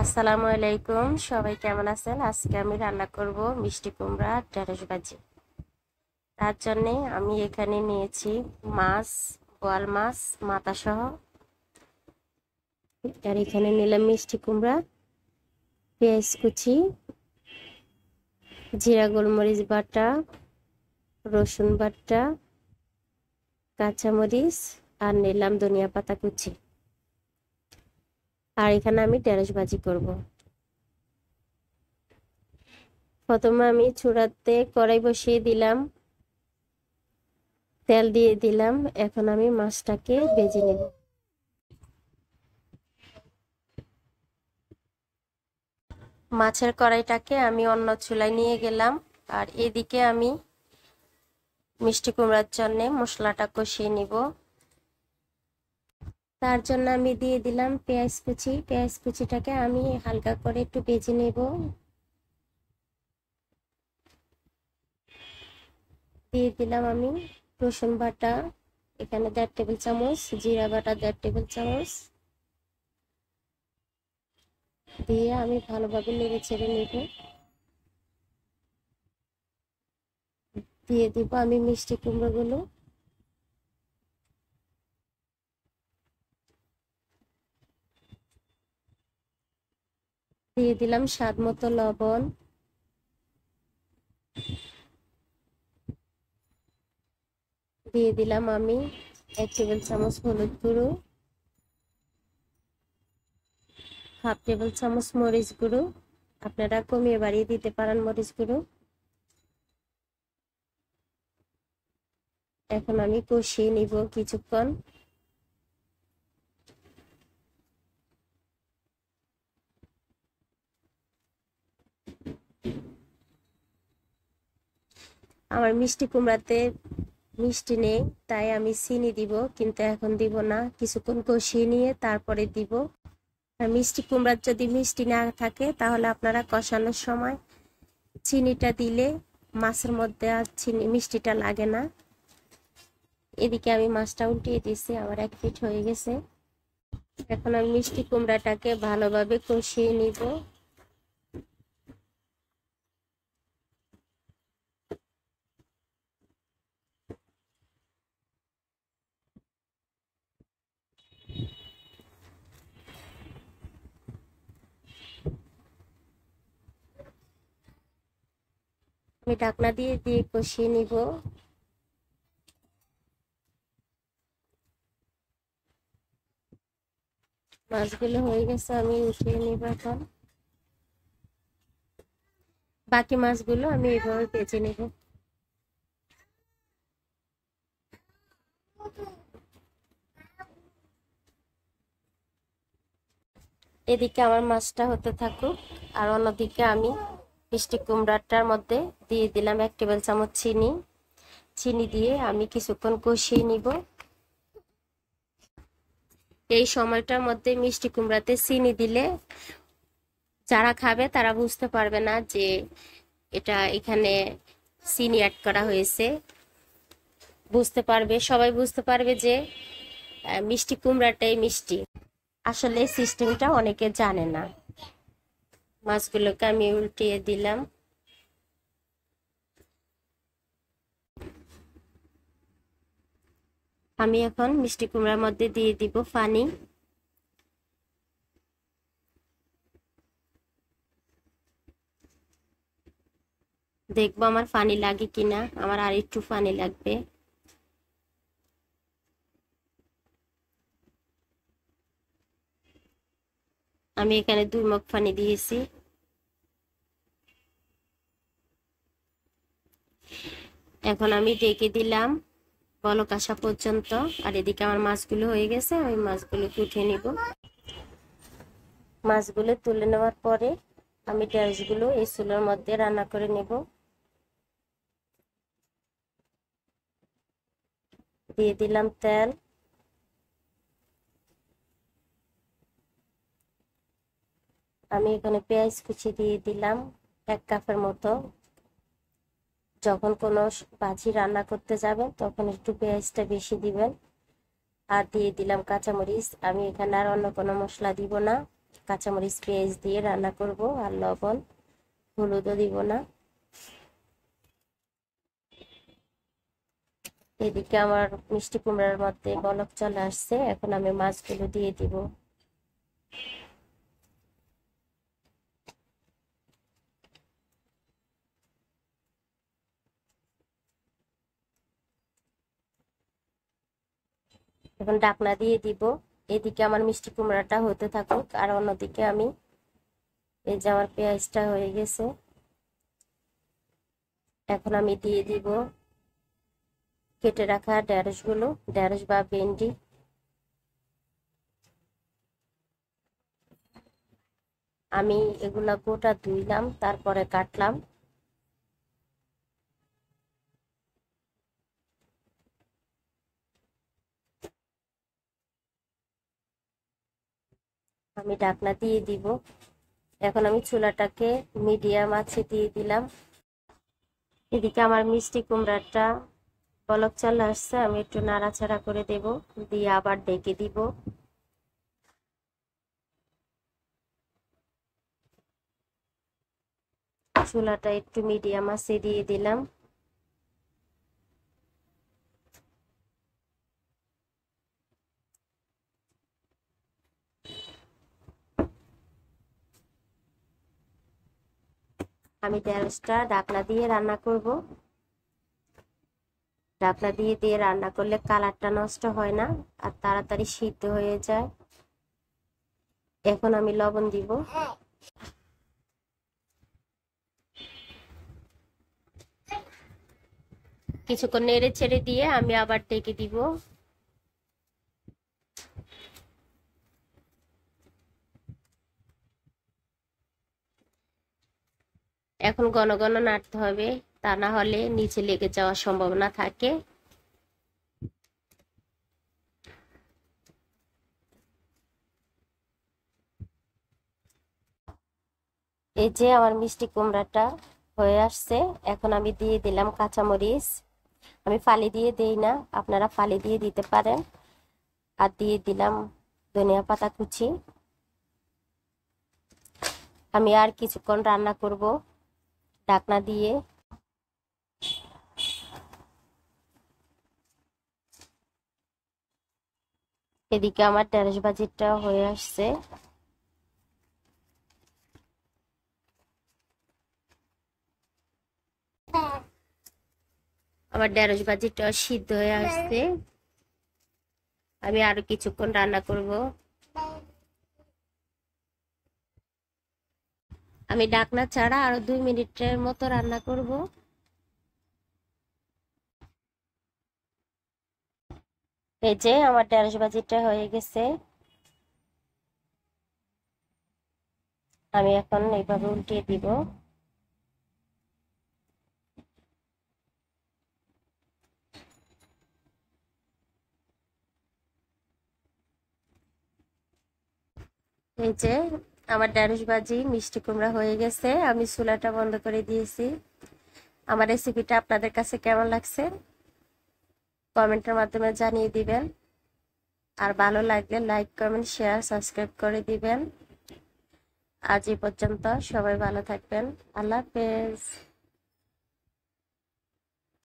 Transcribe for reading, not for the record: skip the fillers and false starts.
আসসালামু আলাইকুম, সবাই কেমন আছেন? আজকে আমি রান্না করব মিষ্টি কুমড়া ঢেঁড়স ভাজি। তার জন্যে আমি এখানে নিয়েছি মাছ, বোয়াল মাছ মাথা সহ। আর এখানে নিলাম মিষ্টি কুমড়া, পেঁয়াজ কুচি, জিরা গোলমরিচ বাটা, রসুন বাটা, কাঁচামরিচ আর নিলাম ধনিয়া পাতা কুচি। আর এখানে আমি ঢেঁড়স ভাজি করব। প্রথমে আমি চুলাতে কড়াই বসিয়ে দিলাম, তেল দিয়ে দিলাম। এখন আমি মাছটাকে ভেজে নেব। মাছের কড়াইটাকে আমি অন্য চুলায় নিয়ে গেলাম, আর এদিকে আমি মিষ্টি কুমড়ার জন্য মশলাটা কষিয়ে নিব। তার জন্য আমি দিয়ে দিলাম পেঁয়াজ কুচি। পেঁয়াজ কুচিটাকে আমি হালকা করে একটু ভেজে নেব। দিয়ে দিলাম আমি রসুন বাটা, এখানে 1.5 টেবিল চামচ, জিরা বাটা 1.5 টেবিল চামচ দিয়ে আমি ভালোভাবে নেড়ে চেড়ে নেব। দিয়ে দিব আমি মিষ্টি কুমড়োগুলো। দিয়ে দিলাম স্বাদ মতো লবণ। দিয়ে দিলাম আমি 1 টেবিল চামচ হলুদ গুঁড়ো, 1/2 টেবিল চামচ মরিচ গুঁড়ো। আপনারা কমিয়ে বাড়িয়ে দিতে পারেন মরিচ গুঁড়ো। এখন আমি কষিয়ে নিব কিছুক্ষণ। আমার মিষ্টি কুমড়াতে মিষ্টি নেই, তাই আমি চিনি দিব, কিন্তু এখন দিব না। কিছুক্ষণ কষিয়ে নিয়ে তারপরে দিব। আর মিষ্টি কুমড়ার যদি মিষ্টি না থাকে তাহলে আপনারা কষানোর সময় চিনিটা দিলে মাছের মধ্যে আর চিনি মিষ্টিটা লাগে না। এদিকে আমি মাছটা উল্টিয়ে দিয়েছি, আমার 1 পিঠ হয়ে গেছে। এখন আমি মিষ্টি কুমড়াটাকে ভালোভাবে কষিয়ে নিব। আমি ঢাকনা দিয়ে দিয়ে কষিয়ে নিব। মাছগুলো হয়ে গেছে, আমি উঠিয়ে নিব। এখন বাকি মাছগুলো আমি এইভাবে ভেজে নেব। এদিকে আমার মাছটা হতে থাকুক, আর অন্যদিকে আমি মিষ্টি কুমড়াটার মধ্যে দিয়ে দিলাম 1 টেবিল চামচ চিনি। চিনি দিয়ে আমি কিছুক্ষণ কষিয়ে নিব। এই সময়টার মধ্যে মিষ্টি কুমড়াতে চিনি দিলে যারা খাবে তারা বুঝতে পারবে না যে এটা এখানে চিনি অ্যাড করা হয়েছে। বুঝতে পারবে, সবাই বুঝতে পারবে যে মিষ্টি কুমড়াটাই মিষ্টি। আসলে সিস্টেমটা অনেকে জানে না। মাছগুলোকে আমি উল্টিয়ে দিলাম। আমি এখন মিষ্টি কুমড়ার মধ্যে দিয়ে দিব পানি। দেখবো আমার পানি লাগে কিনা, আমার আর একটু পানি লাগবে। আমি এখানে 2 মগ পানি দিয়েছি। এখন আমি ঢেকে দিলাম বলক আসা পর্যন্ত। আর এদিকে আমার মাছগুলো হয়ে গেছে, আমি মাছগুলোকে উঠিয়ে নিব। মাছগুলো তুলে নেওয়ার পরে আমি ঢেঁড়সগুলো এই চুলার মধ্যে রান্না করে নেব। দিয়ে দিলাম তেল। আমি এখানে পেঁয়াজ কুচি দিয়ে দিলাম 1 কাপের মতো। যখন কোনো ভাজি রান্না করতে যাবেন তখন একটু পেঁয়াজটা বেশি দিবেন। আর দিয়ে দিলাম কাঁচামরিচ। আমি এখানে আর অন্য কোনো মশলা দিব না, কাঁচামরিচ পেঁয়াজ দিয়ে রান্না করব, আর লবণ হলুদও দিব না। এদিকে আমার মিষ্টি কুমড়ার মধ্যে বলক চলে আসছে, এখন আমি মাছগুলো দিয়ে দিব। এখন ঢাকনা দিয়ে দিব। এদিকে আমার মিষ্টি কুমড়াটা হতে থাকুক, আর অন্যদিকে আমি এই যে আমার পেঁয়াজটা হয়ে গেছে, এখন আমি দিয়ে দিব কেটে রাখা ঢেঁড়সগুলো, ঢেঁড়স বা ভেন্ডি। আমি এগুলা গোটা ধুইলাম, তারপরে কাটলাম। আমি ঢাকনা দিয়ে দিব। এখন আমি চুলাটাকে মিডিয়াম আঁচে দিয়ে দিলাম। এদিকে আমার মিষ্টি কুমড়াটা বলক চলে আসছে, আমি একটু নাড়াচাড়া করে দেব, দিয়ে আবার ঢেকে দিব। চুলাটা একটু মিডিয়াম আঁচে দিয়ে দিলাম। আমি ঢেঁড়সটা ঢাকনা দিয়ে রান্না করব। ঢাকনা দিয়ে দিয়ে রান্না করলে কালারটা নষ্ট হয় না, আর তাড়াতাড়ি সিদ্ধ হয়ে যায়। এখন আমি লবণ দিব। কিছুক্ষণ নেড়ে ছেড়ে দিয়ে আমি আবার ঢেকে দিব। এখন ঘন ঘন নাড়তে হবে, তা না হলে নিচে লেগে যাওয়ার সম্ভাবনা থাকে। এই যে আমার মিষ্টি কুমড়াটা হয়ে আসছে, এখন আমি দিয়ে দিলাম কাঁচামরিচ। আমি ফালি দিয়ে দেই না, আপনারা ফালি দিয়ে দিতে পারেন। আর দিয়ে দিলাম ধনিয়া পাতা কুচি। আমি আর কিছুক্ষণ রান্না করব ঢাকনা দিয়ে। এদিকে আমার ঢেঁড়স ভাজিটা হয়ে আসছে। আমার ঢেঁড়স ভাজিটা সিদ্ধ হয়ে আসছে, আমি আরো কিছুক্ষণ রান্না করব। আমি ঢাকনা ছাড়া আরো 2 মিনিটের মতো রান্না করব। এই যে আমার ঢেঁড়স ভাজিটা হয়ে গেছে, আমি এখন এইভাবে উল্টিয়ে দিব। এই যে আমার ঢেঁড়স ভাজি মিষ্টি কুমড়া হয়ে গেছে, আমি চুলাটা বন্ধ করে দিয়েছি। আমার রেসিপিটা আপনাদের কাছে কেমন লাগছে কমেন্টের মাধ্যমে জানিয়ে দিবেন। আর ভালো লাগলে লাইক কমেন্ট শেয়ার সাবস্ক্রাইব করে দিবেন। আজ এই পর্যন্ত, সবাই ভালো থাকবেন। আল্লাহ হাফেজ।